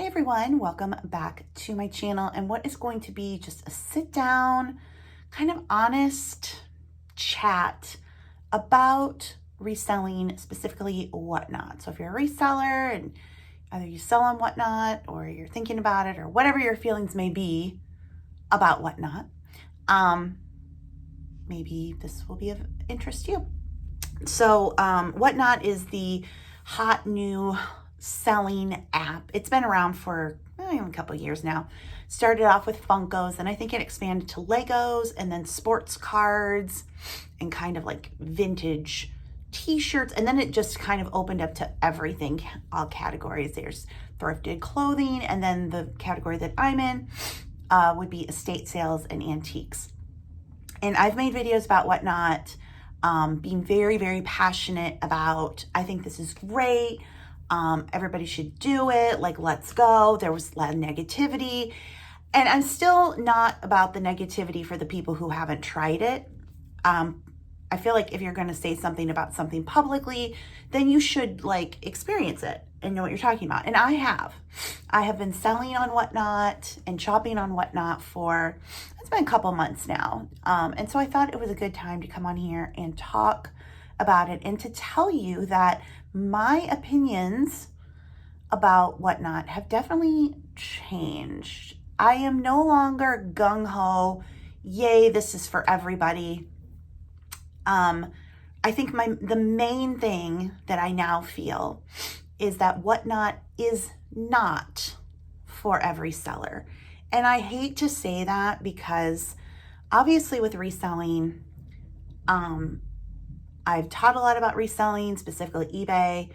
Hey everyone, welcome back to my channel and what is going to be just a sit down, kind of honest chat about reselling, specifically Whatnot. So if you're a reseller and either you sell on Whatnot or you're thinking about it or whatever your feelings may be about Whatnot, maybe this will be of interest to you. So Whatnot is the hot new selling app. It's been around for a couple of years now. Started off with Funkos, and I think it expanded to Legos and then sports cards and kind of like vintage t-shirts, and then it just kind of opened up to everything, all categories. There's thrifted clothing, and then the category that I'm in would be estate sales and antiques. And I've made videos about Whatnot, being very, very passionate about, I think this is great. Everybody should do it. Like, let's go. There was a lot of negativity, and I'm still not about the negativity for the people who haven't tried it. I feel like if you're going to say something about something publicly, then you should like experience it and know what you're talking about. And I have been selling on Whatnot and shopping on Whatnot for, it's been a couple months now. And so I thought it was a good time to come on here and talk about it and to tell you that my opinions about Whatnot have definitely changed. I am no longer gung-ho, yay, this is for everybody. I think the main thing that I now feel is that Whatnot is not for every seller. And I hate to say that because obviously with reselling, I've taught a lot about reselling, specifically eBay,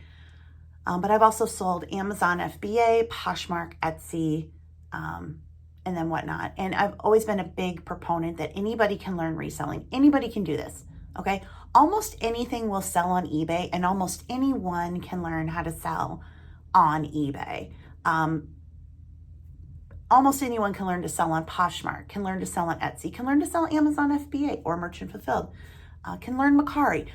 but I've also sold Amazon FBA, Poshmark, Etsy, and then Whatnot. And I've always been a big proponent that anybody can learn reselling. Anybody can do this, okay? Almost anything will sell on eBay, and almost anyone can learn how to sell on eBay. Almost anyone can learn to sell on Poshmark, can learn to sell on Etsy, can learn to sell Amazon FBA or Merchant Fulfilled. Can learn Macari.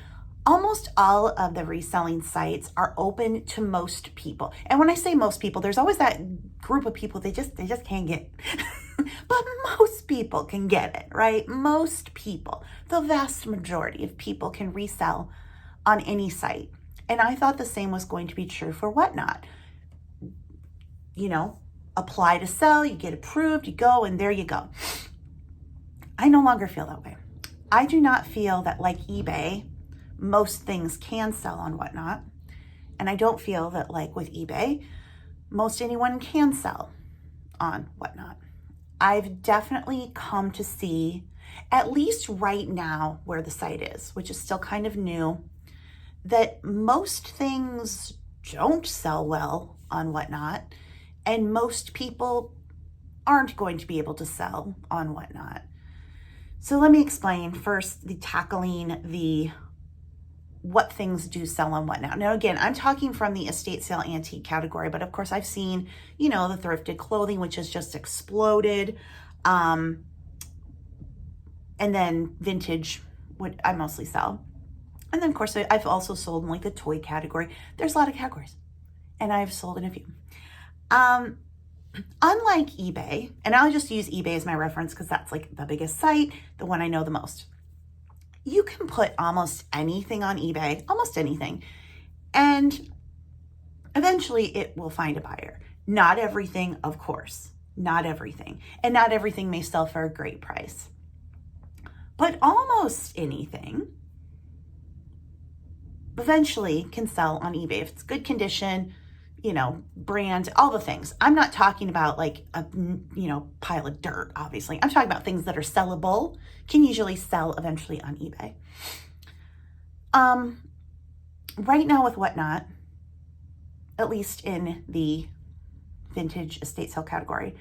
Almost all of the reselling sites are open to most people. And when I say most people, there's always that group of people they just can't get. But most people can get it, right? Most people, the vast majority of people can resell on any site. And I thought the same was going to be true for Whatnot. You know, apply to sell, you get approved, you go, and there you go. I no longer feel that way. I do not feel that, like eBay, most things can sell on Whatnot. And I don't feel that, like with eBay, most anyone can sell on Whatnot. I've definitely come to see, at least right now where the site is, which is still kind of new, that most things don't sell well on Whatnot, and most people aren't going to be able to sell on Whatnot. So let me explain first tackling what things do sell on Whatnot. Now, again, I'm talking from the estate sale antique category, but of course I've seen, the thrifted clothing, which has just exploded. And then vintage, what I mostly sell. And then of course I've also sold in like the toy category. There's a lot of categories, and I've sold in a few. Unlike eBay, and I'll just use eBay as my reference because that's like the biggest site, the one I know the most. You can put almost anything on eBay, almost anything, and eventually it will find a buyer. Not everything, of course, not everything. And not everything may sell for a great price. But almost anything eventually can sell on eBay if it's good condition, brand, all the things. I'm not talking about like a, pile of dirt, obviously. I'm talking about things that are sellable, can usually sell eventually on eBay. Right now with Whatnot, at least in the vintage estate sale category,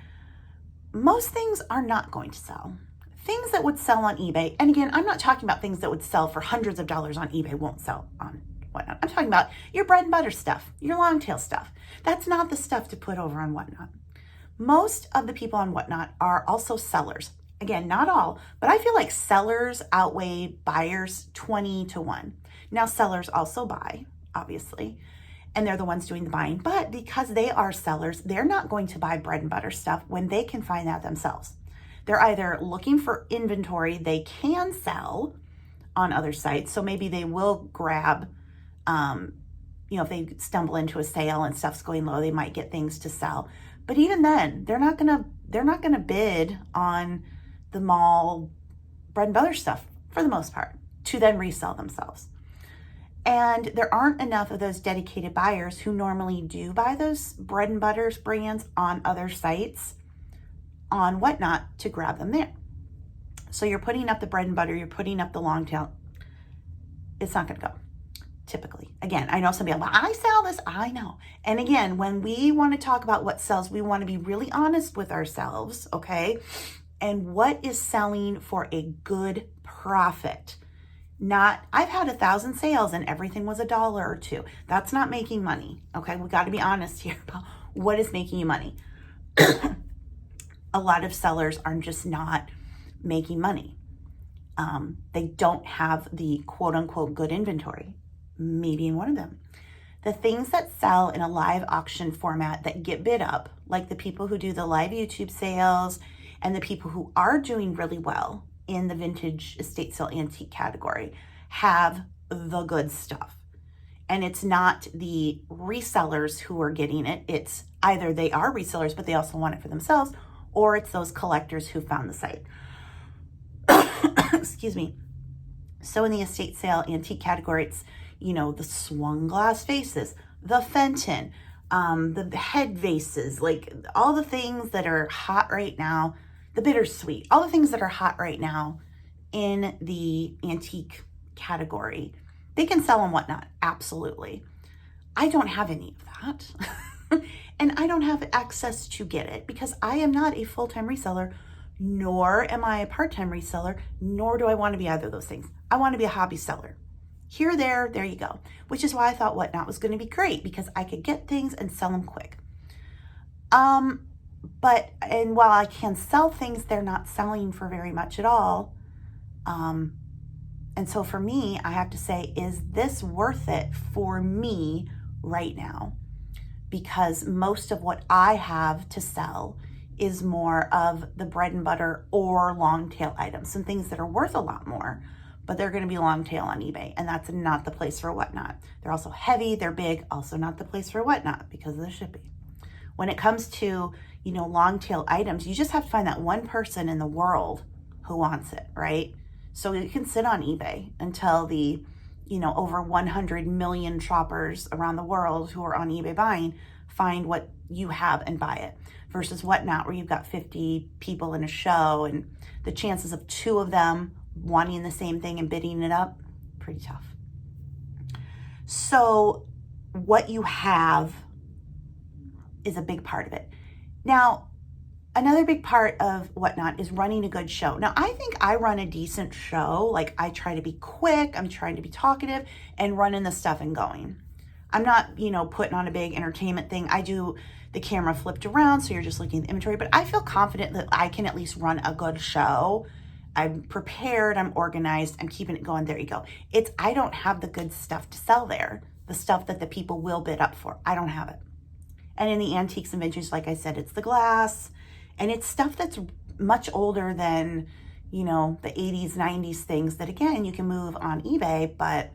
most things are not going to sell. Things that would sell on eBay, and again, I'm not talking about things that would sell for hundreds of dollars on eBay won't sell on Whatnot. I'm talking about your bread and butter stuff, your long tail stuff. That's not the stuff to put over on Whatnot. Most of the people on Whatnot are also sellers. Again, not all, but I feel like sellers outweigh buyers 20 to 1. Now, sellers also buy, obviously. and they're the ones doing the buying. But because they are sellers, they're not going to buy bread and butter stuff when they can find that themselves. They're either looking for inventory they can sell on other sites. So maybe they will grab, if they stumble into a sale and stuff's going low, they might get things to sell. But even then, they're not gonna bid on the mall bread and butter stuff for the most part to then resell themselves. And there aren't enough of those dedicated buyers who normally do buy those bread and butters brands on other sites on Whatnot to grab them there. So you're putting up the bread and butter, you're putting up the long tail. It's not going to go, typically. Again, I know some people, I sell this, I know. And again, when we want to talk about what sells, we want to be really honest with ourselves, okay? And what is selling for a good profit? Not, I've had 1,000 sales and everything was $1 or $2. That's not making money, okay? We got to be honest here about what is making you money. A lot of sellers are just not making money. They don't have the quote unquote good inventory, me being one of them. The things that sell in a live auction format that get bid up, like the people who do the live YouTube sales and the people who are doing really well in the vintage estate sale antique category, have the good stuff. And it's not the resellers who are getting it. It's either they are resellers, but they also want it for themselves, or it's those collectors who found the site. Excuse me. So in the estate sale antique category, it's, the swung glass vases, the Fenton, the head vases, like all the things that are hot right now, the bittersweet, all the things that are hot right now in the antique category. They can sell on Whatnot, absolutely. I don't have any of that. And I don't have access to get it because I am not a full-time reseller, nor am I a part-time reseller, nor do I want to be either of those things. I want to be a hobby seller. Here, there you go. Which is why I thought Whatnot was going to be great because I could get things and sell them quick. And while I can sell things, they're not selling for very much at all. And so for me, I have to say, is this worth it for me right now? Because most of what I have to sell is more of the bread and butter or long tail items, some things that are worth a lot more, but they're going to be long tail on eBay, and that's not the place for Whatnot. They're also heavy, they're big, also not the place for Whatnot because of the shipping. When it comes to, long tail items, you just have to find that one person in the world who wants it, right? So it can sit on eBay until the, over 100 million shoppers around the world who are on eBay buying find what you have and buy it, versus Whatnot, where you've got 50 people in a show and the chances of 2 of them wanting the same thing and bidding it up, pretty tough. So what you have is a big part of it. Now, another big part of Whatnot is running a good show. Now, I think I run a decent show. Like, I try to be quick, I'm trying to be talkative, and running the stuff and going. I'm not, putting on a big entertainment thing. I do the camera flipped around, so you're just looking at the inventory, but I feel confident that I can at least run a good show. I'm prepared, I'm organized, I'm keeping it going. There you go. I don't have the good stuff to sell there, the stuff that the people will bid up for. I don't have it. And in the antiques and vintage, like I said, it's the glass, and it's stuff that's much older than, the 80s, 90s things that, again, you can move on eBay, but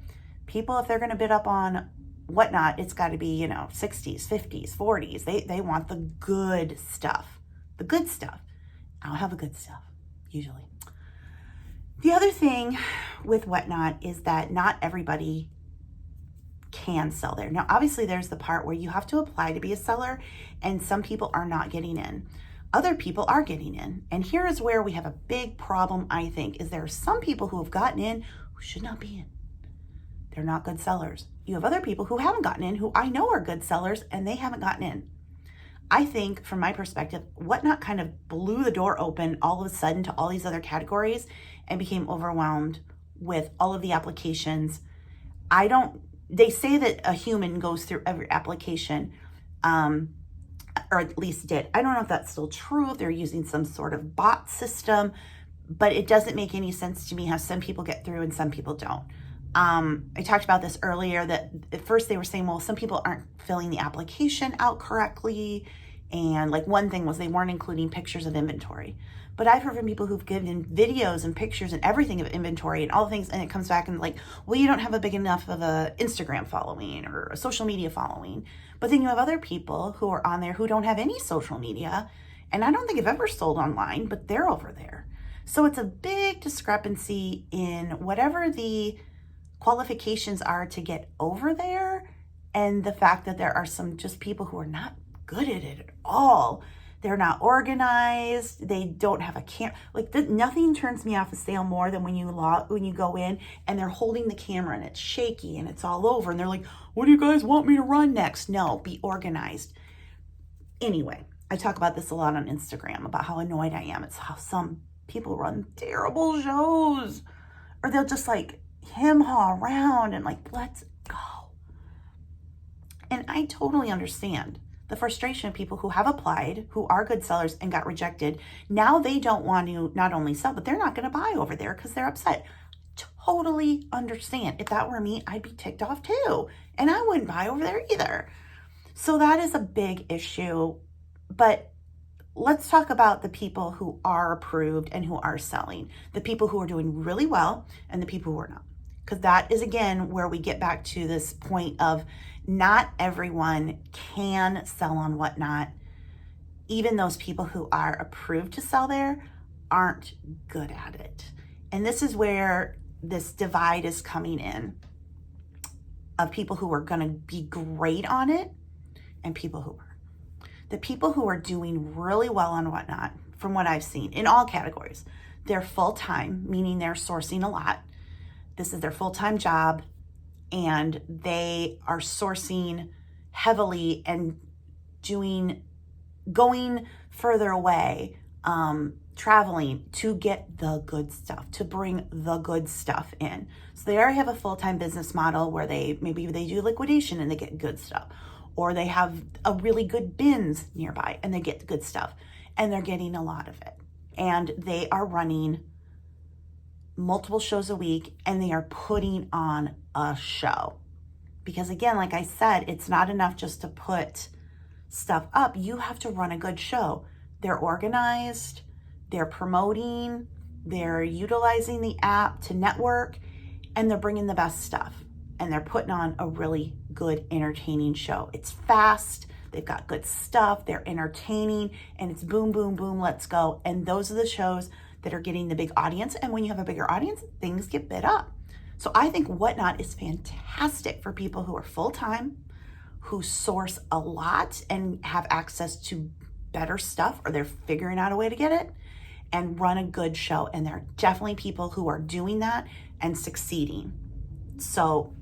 people, if they're going to bid up on Whatnot, it's got to be, 60s, 50s, 40s. They want the good stuff. The good stuff. I don't have the good stuff, usually. The other thing with Whatnot is that not everybody can sell there. Now, obviously, there's the part where you have to apply to be a seller, and some people are not getting in. Other people are getting in. And here is where we have a big problem, I think, is there are some people who have gotten in who should not be in. They're not good sellers. You have other people who haven't gotten in, who I know are good sellers, and they haven't gotten in. I think, from my perspective, Whatnot kind of blew the door open all of a sudden to all these other categories and became overwhelmed with all of the applications. They say that a human goes through every application, or at least did. I don't know if that's still true, if they're using some sort of bot system, but it doesn't make any sense to me how some people get through and some people don't. I talked about this earlier, that at first they were saying, well, some people aren't filling the application out correctly. And like one thing was they weren't including pictures of inventory. But I've heard from people who've given videos and pictures and everything of inventory and all the things, and it comes back and like, well, you don't have a big enough of a Instagram following or a social media following. But then you have other people who are on there who don't have any social media, and I don't think I've ever sold online, but they're over there. So it's a big discrepancy in whatever the qualifications are to get over there, and the fact that there are some just people who are not good at it at all. They're not organized. They don't have a nothing turns me off a sale more than when you go in and they're holding the camera and it's shaky and it's all over and they're like, what do you guys want me to run next? No, be organized. Anyway, I talk about this a lot on Instagram about how annoyed I am. It's how some people run terrible shows, or they'll just like hem-haw around and like, let's go. And I totally understand the frustration of people who have applied, who are good sellers and got rejected. Now they don't want to not only sell, but they're not going to buy over there because they're upset. Totally understand. If that were me, I'd be ticked off too. And I wouldn't buy over there either. So that is a big issue. But let's talk about the people who are approved and who are selling. The people who are doing really well and the people who are not. Because that is, again, where we get back to this point of not everyone can sell on Whatnot. Even those people who are approved to sell there aren't good at it. And this is where this divide is coming in of people who are going to be great on it and people who are. The people who are doing really well on Whatnot, from what I've seen in all categories, they're full-time, meaning they're sourcing a lot. This is their full-time job, and they are sourcing heavily and going further away, traveling to get the good stuff, to bring the good stuff in. So they already have a full-time business model where maybe they do liquidation and they get good stuff, or they have a really good bins nearby and they get good stuff, and they're getting a lot of it. And they are running multiple shows a week, and they are putting on a show. Because again, like I said, it's not enough just to put stuff up. You have to run a good show. They're organized, they're promoting, they're utilizing the app to network, and they're bringing the best stuff. And they're putting on a really good, entertaining show. It's fast, they've got good stuff, they're entertaining, and it's boom, boom, boom, let's go. And those are the shows that are getting the big audience. And when you have a bigger audience, things get bid up. So I think Whatnot is fantastic for people who are full-time, who source a lot and have access to better stuff, or they're figuring out a way to get it, and run a good show. And there are definitely people who are doing that and succeeding. So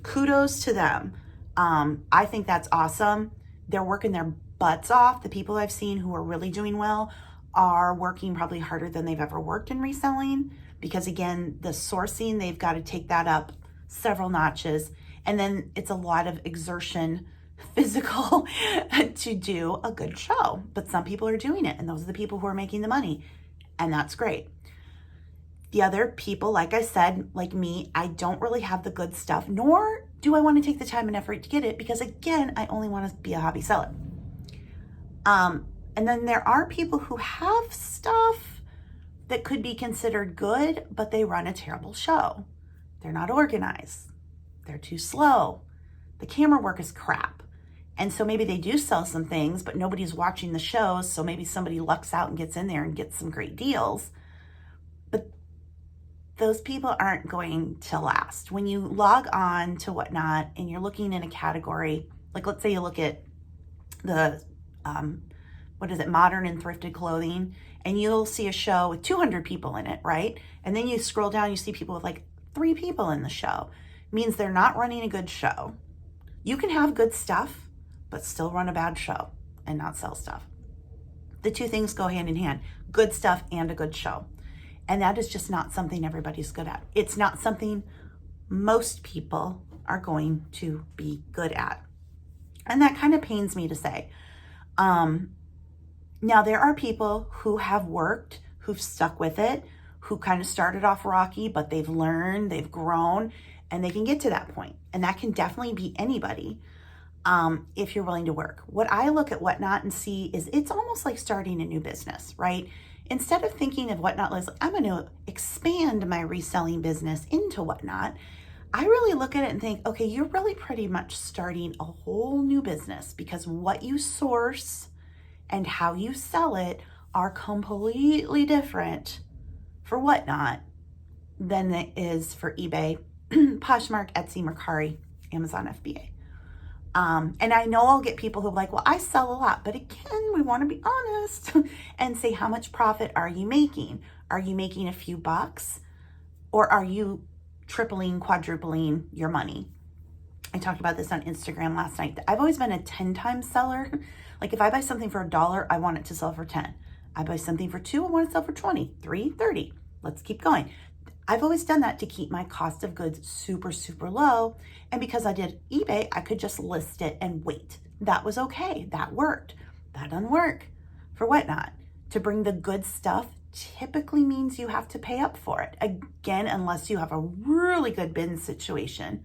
kudos to them. I think that's awesome. They're working their butts off. The people I've seen who are really doing well are working probably harder than they've ever worked in reselling, because again, the sourcing, they've got to take that up several notches. And then it's a lot of exertion, physical, to do a good show. But some people are doing it, and those are the people who are making the money. And that's great. The other people, like I said, like me, I don't really have the good stuff, nor do I want to take the time and effort to get it, because again, I only want to be a hobby seller. And then there are people who have stuff that could be considered good, but they run a terrible show. They're not organized. They're too slow. The camera work is crap. And so maybe they do sell some things, but nobody's watching the shows. So maybe somebody lucks out and gets in there and gets some great deals. But those people aren't going to last. When you log on to Whatnot and you're looking in a category, like let's say you look at the, modern and thrifted clothing, and you'll see a show with 200 people in it, right? And then you scroll down, you see people with like 3 people in the show. It means they're not running a good show. You can have good stuff, but still run a bad show and not sell stuff. The two things go hand in hand, good stuff and a good show. And that is just not something everybody's good at. It's not something most people are going to be good at. And that kind of pains me to say. Now, there are people who have worked, who've stuck with it, who kind of started off rocky, but they've learned, they've grown, and they can get to that point. And that can definitely be anybody if you're willing to work. What I look at Whatnot and see is it's almost like starting a new business, right? Instead of thinking of Whatnot as I'm going to expand my reselling business into Whatnot, I really look at it and think, okay, you're really pretty much starting a whole new business, because what you source and how you sell it are completely different for Whatnot than it is for eBay, Poshmark, Etsy, Mercari, Amazon FBA. And I know I'll get people who are like, well, I sell a lot, but again, we want to be honest and say, how much profit are you making? Are you making a few bucks, or are you tripling, quadrupling your money? I talked about this on Instagram last night. I've always been a 10 times seller. Like if I buy something for $1, I want it to sell for 10. I buy something for 2, I want it to sell for 20, 3, 30. Let's keep going. I've always done that to keep my cost of goods super, super low. And because I did eBay, I could just list it and wait. That was okay. That worked. That doesn't work for Whatnot. To bring the good stuff typically means you have to pay up for it. Again, unless you have a really good bin situation.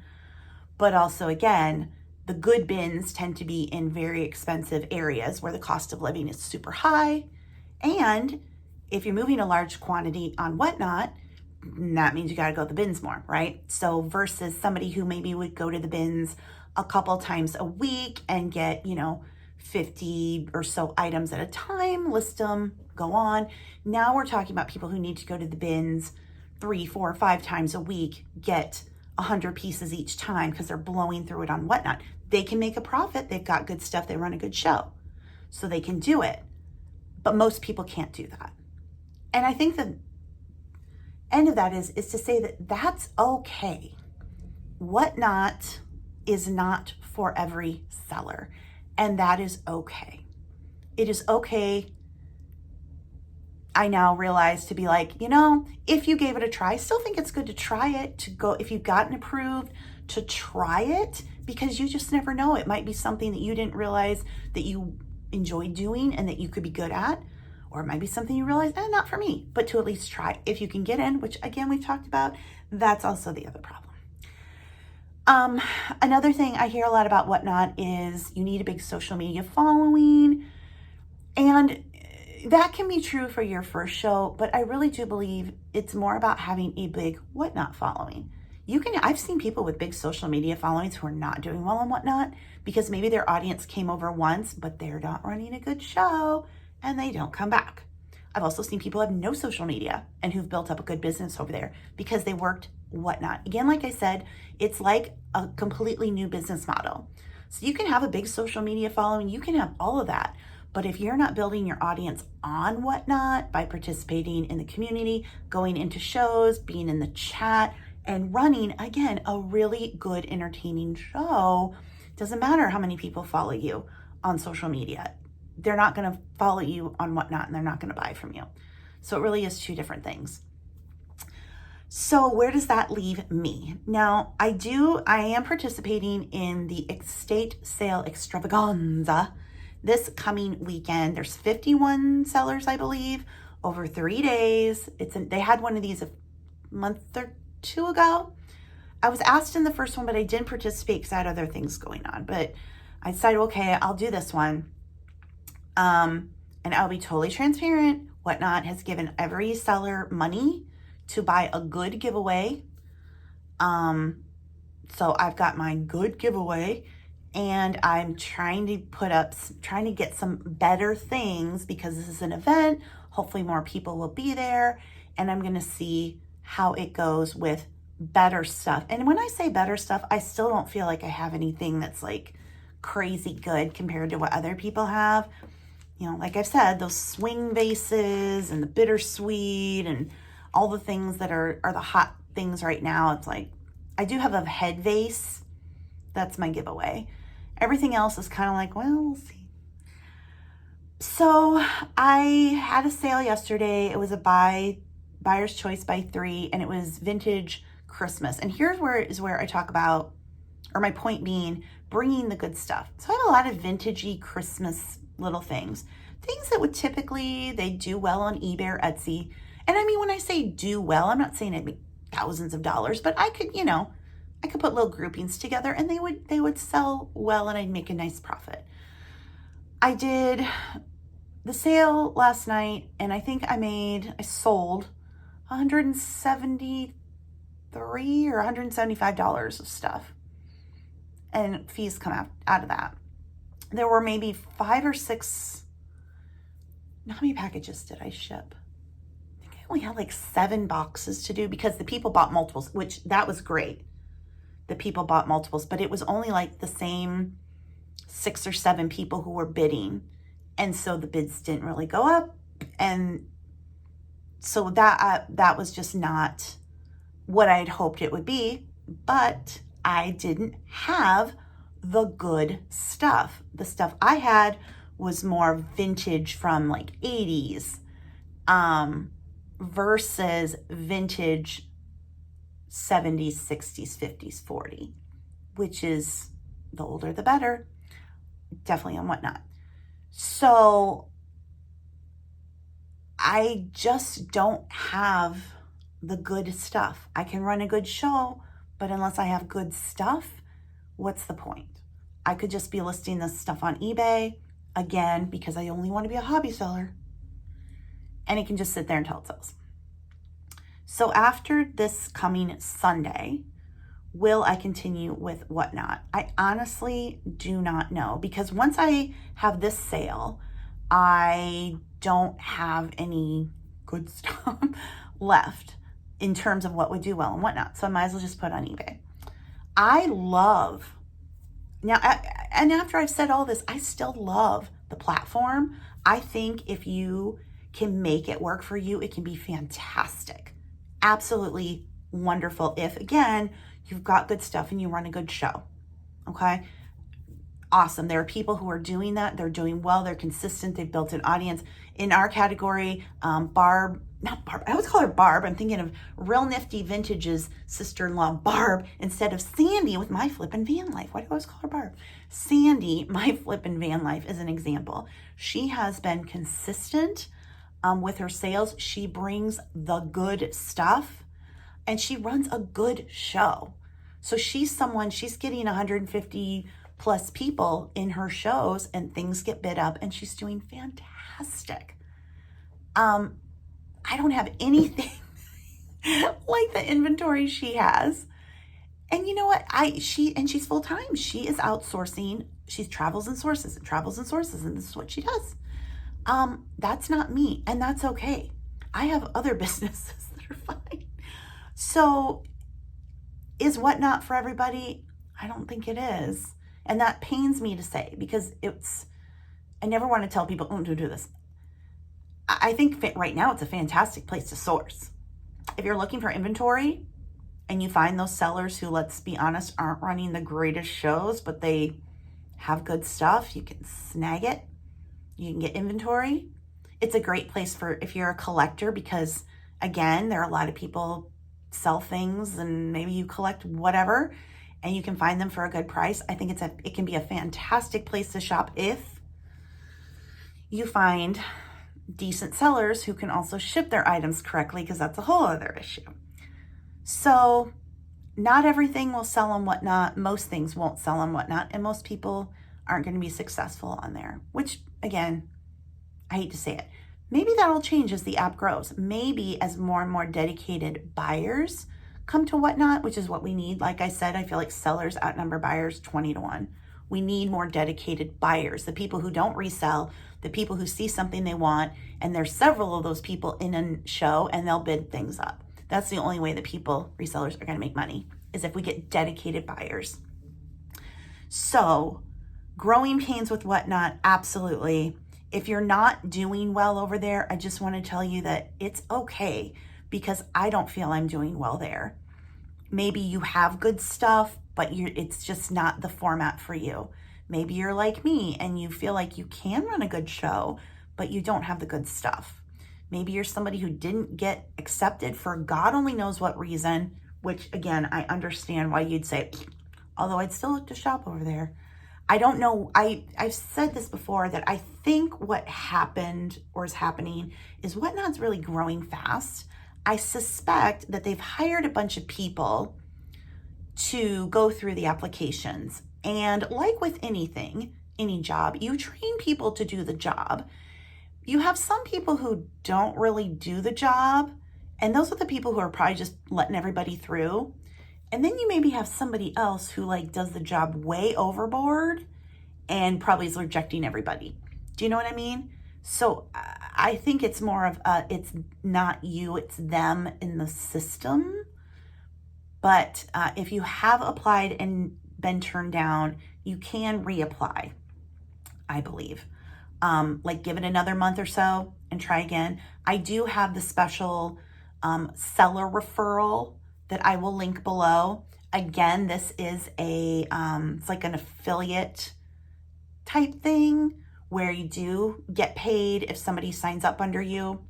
But also, again, the good bins tend to be in very expensive areas where the cost of living is super high. And if you're moving a large quantity on Whatnot, that means you got to go to the bins more, right? So versus somebody who maybe would go to the bins a couple times a week and get, 50 or so items at a time, list them, go on. Now we're talking about people who need to go to the bins 3, 4, 5 times a week, get 100 pieces each time because they're blowing through it on Whatnot. They can make a profit. They've got good stuff. They run a good show. So they can do it. But most people can't do that. And I think the end of that is to say that that's okay. Whatnot is not for every seller. And that is okay. It is okay, I now realize, to be like, if you gave it a try, I still think it's good to try it, to go, if you've gotten approved, to try it, because you just never know. It might be something that you didn't realize that you enjoy doing and that you could be good at, or it might be something you realize, not for me, but to at least try. If you can get in, which again, we've talked about, that's also the other problem. Another thing I hear a lot about Whatnot is you need a big social media following, and that can be true for your first show, but I really do believe it's more about having a big Whatnot following. I've seen people with big social media followings who are not doing well on Whatnot because maybe their audience came over once, but they're not running a good show and they don't come back. I've also seen people have no social media and who've built up a good business over there because they worked Whatnot. Again, like I said, it's like a completely new business model. So you can have a big social media following, you can have all of that. But if you're not building your audience on Whatnot by participating in the community, going into shows, being in the chat, and running, again, a really good, entertaining show, doesn't matter how many people follow you on social media. They're not going to follow you on Whatnot and they're not going to buy from you. So it really is two different things. So where does that leave me? Now, I am participating in the estate sale extravaganza this coming weekend. There's 51 sellers, I believe, over 3 days. They had one of these a month or 2 ago. I was asked in the first one, but I didn't participate because I had other things going on. But I decided, okay, I'll do this one. And I'll be totally transparent. Whatnot has given every seller money to buy a good giveaway. So I've got my good giveaway, and I'm trying to get some better things because this is an event. Hopefully more people will be there, and I'm going to see how it goes with better stuff. And when I say better stuff, I still don't feel like I have anything that's like crazy good compared to what other people have. Like I've said, those swing vases and the bittersweet and all the things that are the hot things right now. It's like, I do have a head vase. That's my giveaway. Everything else is kind of like, well, we'll see. So I had a sale yesterday. It was a buyer's choice by 3, and it was vintage Christmas. And here's where I talk about, or my point being, bringing the good stuff. So I have a lot of vintagey Christmas little things that would typically, they do well on eBay or Etsy. And I mean, when I say do well, I'm not saying it'd be thousands of dollars, but I could, I could put little groupings together and they would sell well and I'd make a nice profit. I did the sale last night and I think I sold $173 or $175 of stuff. And fees come out of that. There were maybe 5 or 6, how many packages did I ship? I think I only had like 7 boxes to do because the people bought multiples, which that was great. The people bought multiples, but it was only like the same 6 or 7 people who were bidding. And so the bids didn't really go up. And so that was just not what I had hoped it would be, but I didn't have the good stuff. The stuff I had was more vintage from like 80s versus vintage 70s, 60s, 50s, 40, which is the older the better, definitely on Whatnot. So I just don't have the good stuff. I can run a good show, but unless I have good stuff, what's the point? I could just be listing this stuff on eBay, again, because I only want to be a hobby seller, and it can just sit there until it sells. So after this coming Sunday, will I continue with Whatnot? I honestly do not know, because once I have this sale, I don't have any good stuff left in terms of what would do well and Whatnot. So I might as well just put it on eBay. I love, now, and after I've said all this, I still love the platform. I think if you can make it work for you, it can be fantastic. Absolutely wonderful if, again, you've got good stuff and you run a good show. Okay? Awesome. There are people who are doing that. They're doing well. They're consistent. They've built an audience. In our category, Barb, not Barb, I always call her Barb. I'm thinking of Real Nifty Vintage's sister-in-law, Barb, instead of Sandy with My Flippin' Van Life. Why do I always call her Barb? Sandy, My Flippin' Van Life, is an example. She has been consistent with her sales. She brings the good stuff and she runs a good show. So she's getting 150 plus people in her shows and things get bid up and she's doing fantastic. I don't have anything like the inventory she has. And you know what? She's full time. She is outsourcing. She travels and sources and travels and sources, and this is what she does. That's not me, and that's okay. I have other businesses that are fine. So is Whatnot for everybody? I don't think it is. And that pains me to say, because I never want to tell people, oh, don't do this. I think right now it's a fantastic place to source. If you're looking for inventory and you find those sellers who, let's be honest, aren't running the greatest shows, but they have good stuff, you can snag it. You can get inventory. It's a great place for if you're a collector, because again, there are a lot of people sell things and maybe you collect whatever and you can find them for a good price. I think it can be a fantastic place to shop if you find decent sellers who can also ship their items correctly, because that's a whole other issue. So not everything will sell on Whatnot. Most things won't sell on Whatnot, and most people aren't going to be successful on there, which again, I hate to say it. Maybe that'll change as the app grows. Maybe as more and more dedicated buyers come to Whatnot, which is what we need. Like I said, I feel like sellers outnumber buyers 20-1. We need more dedicated buyers, the people who don't resell, the people who see something they want, and there's several of those people in a show and they'll bid things up. That's the only way that resellers are going to make money, is if we get dedicated buyers. So growing pains with Whatnot, absolutely. If you're not doing well over there, I just want to tell you that it's okay, because I don't feel I'm doing well there. Maybe you have good stuff, but it's just not the format for you. Maybe you're like me and you feel like you can run a good show, but you don't have the good stuff. Maybe you're somebody who didn't get accepted for God only knows what reason, which again, I understand why you'd say, although I'd still look to shop over there. I don't know. I've said this before that I think what happened or is happening is Whatnot's really growing fast. I suspect that they've hired a bunch of people to go through the applications. And like with anything, any job, you train people to do the job. You have some people who don't really do the job, and those are the people who are probably just letting everybody through. And then you maybe have somebody else who like does the job way overboard and probably is rejecting everybody. Do you know what I mean? So I think it's more of it's not you, it's them in the system. But if you have applied and been turned down, you can reapply, I believe. Like give it another month or so and try again. I do have the special seller referral that I will link below. Again, this is it's like an affiliate type thing where you do get paid if somebody signs up under you.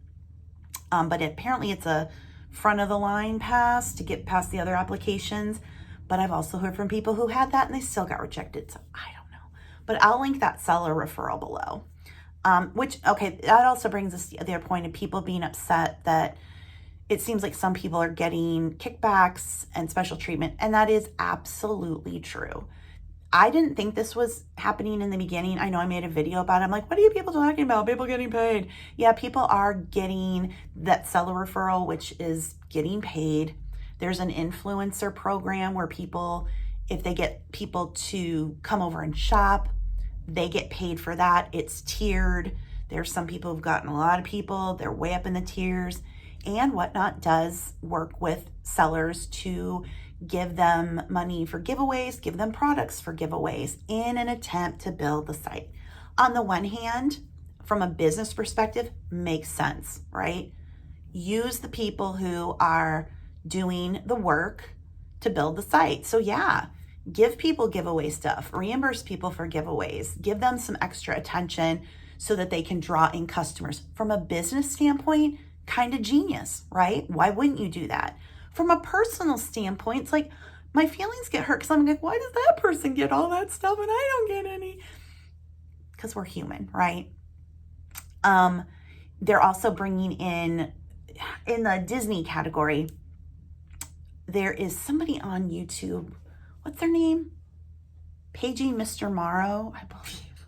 But apparently it's a front of the line pass to get past the other applications. But I've also heard from people who had that and they still got rejected. So I don't know. But I'll link that seller referral below. That also brings us to the point of people being upset that it seems like some people are getting kickbacks and special treatment. And that is absolutely true. I didn't think this was happening in the beginning. I know I made a video about it. I'm like, what are you people talking about? People getting paid. Yeah, people are getting that seller referral, which is getting paid. There's an influencer program where people, if they get people to come over and shop, they get paid for that. It's tiered. There's some people who've gotten a lot of people. They're way up in the tiers. And Whatnot does work with sellers to give them money for giveaways, give them products for giveaways in an attempt to build the site. On the one hand, from a business perspective, makes sense, right? Use the people who are doing the work to build the site. So yeah, give people giveaway stuff, reimburse people for giveaways, give them some extra attention so that they can draw in customers. From a business standpoint, kind of genius, right? Why wouldn't you do that? From a personal standpoint, it's like my feelings get hurt because I'm like, why does that person get all that stuff and I don't get any? Because we're human, right? They're also bringing in the Disney category, there is somebody on YouTube. What's their name? Paging Mr. Morrow, I believe.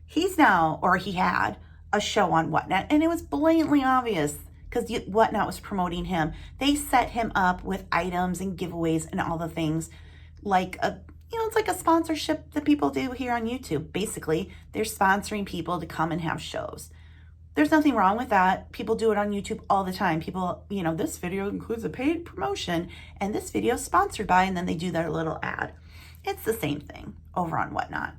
He's now, or he had, a show on Whatnot, and it was blatantly obvious because Whatnot was promoting him. They set him up with items and giveaways and all the things, like it's like a sponsorship that people do here on YouTube. Basically, they're sponsoring people to come and have shows. There's nothing wrong with that. People do it on YouTube all the time. People, this video includes a paid promotion and this video is sponsored by, and then they do their little ad. It's the same thing over on Whatnot.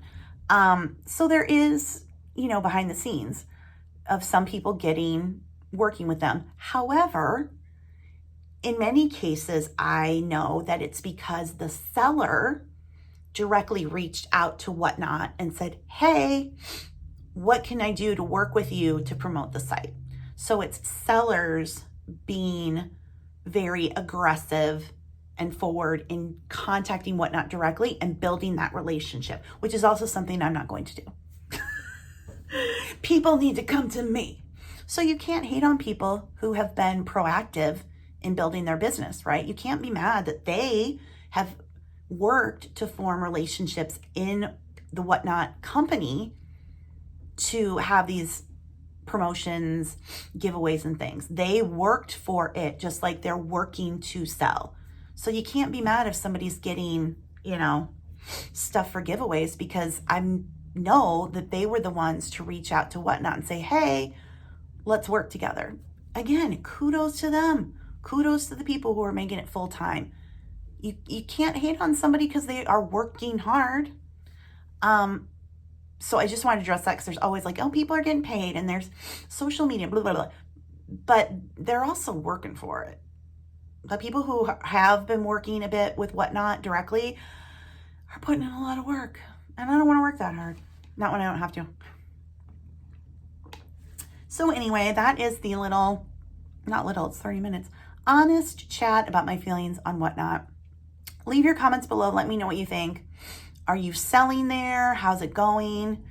So there is, behind the scenes of some people working with them. However, in many cases, I know that it's because the seller directly reached out to Whatnot and said, hey, what can I do to work with you to promote the site? So it's sellers being very aggressive and forward in contacting Whatnot directly and building that relationship, which is also something I'm not going to do. People need to come to me. So you can't hate on people who have been proactive in building their business, right? You can't be mad that they have worked to form relationships in the Whatnot company to have these promotions, giveaways, and things. They worked for it just like they're working to sell. So you can't be mad if somebody's getting, stuff for giveaways, because I know that they were the ones to reach out to Whatnot and say, hey, let's work together. Again, kudos to them. Kudos to the people who are making it full time. You can't hate on somebody because they are working hard. So I just wanted to address that because there's always like, oh, people are getting paid and there's social media, blah, blah, blah. But they're also working for it. The people who have been working a bit with Whatnot directly are putting in a lot of work. And I don't want to work that hard. Not when I don't have to. So anyway, that is the it's 30 minutes, honest chat about my feelings on Whatnot. Leave your comments below. Let me know what you think. Are you selling there? How's it going?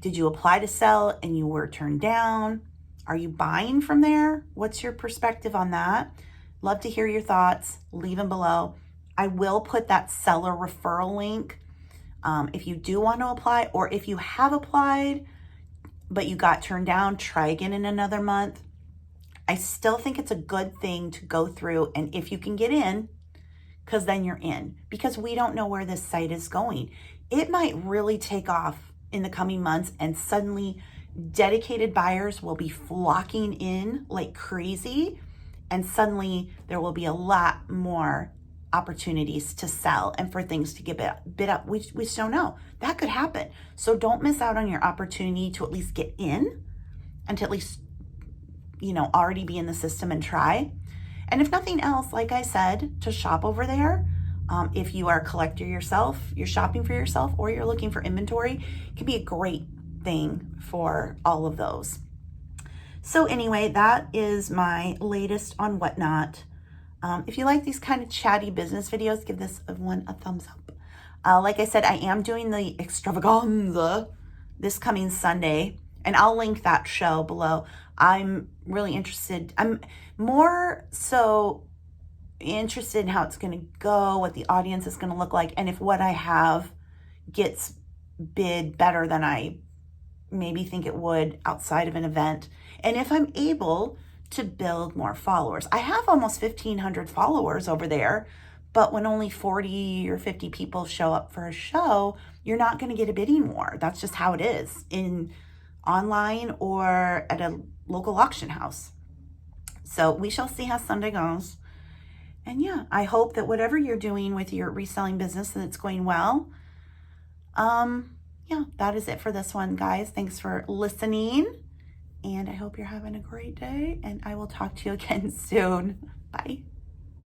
Did you apply to sell and you were turned down? Are you buying from there? What's your perspective on that? Love to hear your thoughts. Leave them below. I will put that seller referral link if you do want to apply, or if you have applied but you got turned down, try again in another month. I still think it's a good thing to go through, and if you can get in, because then you're in, because we don't know where this site is going. It might really take off in the coming months, and suddenly dedicated buyers will be flocking in like crazy, and suddenly there will be a lot more opportunities to sell and for things to get bid up. We just don't know. That could happen. So don't miss out on your opportunity to at least get in, and to at least, already be in the system and try. And if nothing else, like I said, to shop over there. If you are a collector yourself, you're shopping for yourself, or you're looking for inventory, it can be a great thing for all of those. So anyway, that is my latest on Whatnot. If you like these kind of chatty business videos, give this one a thumbs up. Like I said, I am doing the Extravaganza this coming Sunday, and I'll link that show below. I'm really interested. I'm more so interested in how it's going to go, what the audience is going to look like, and if what I have gets bid better than I maybe think it would outside of an event, and if I'm able to build more followers. I have almost 1,500 followers over there, but when only 40 or 50 people show up for a show, you're not going to get a bidding war. That's just how it is in online or at a local auction house. So we shall see how Sunday goes. And yeah, I hope that whatever you're doing with your reselling business, that it's going well. Yeah, that is it for this one, guys. Thanks for listening. And I hope you're having a great day, and I will talk to you again soon. Bye.